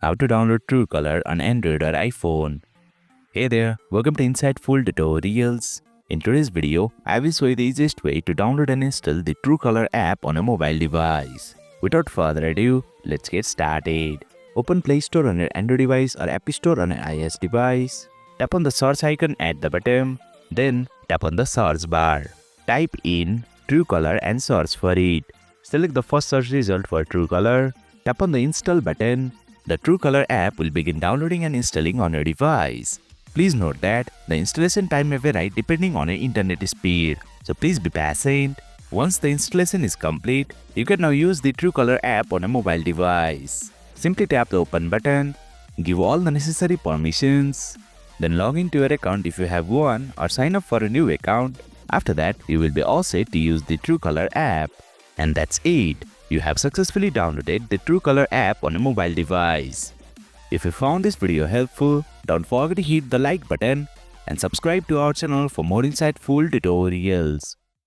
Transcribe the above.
How to download Truecaller on Android or iPhone. Hey there, welcome to Insightful Tutorials. In today's video, I will show you the easiest way to download and install the Truecaller app on a mobile device. Without further ado, let's get started. Open Play Store on your Android device or App Store on an iOS device. Tap on the search icon at the bottom, then tap on the search bar. Type in Truecaller and search for it. Select the first search result for Truecaller. Tap on the install button. The Truecaller app will begin downloading and installing on your device. Please note that the installation time may vary depending on your internet speed, so please be patient. Once the installation is complete, you can now use the Truecaller app on a mobile device. Simply tap the open button, give all the necessary permissions, then log into your account if you have one or sign up for a new account. After that, you will be all set to use the Truecaller app. And that's it. You have successfully downloaded the Truecaller app on a mobile device. If you found this video helpful, don't forget to hit the like button and subscribe to our channel for more insightful tutorials.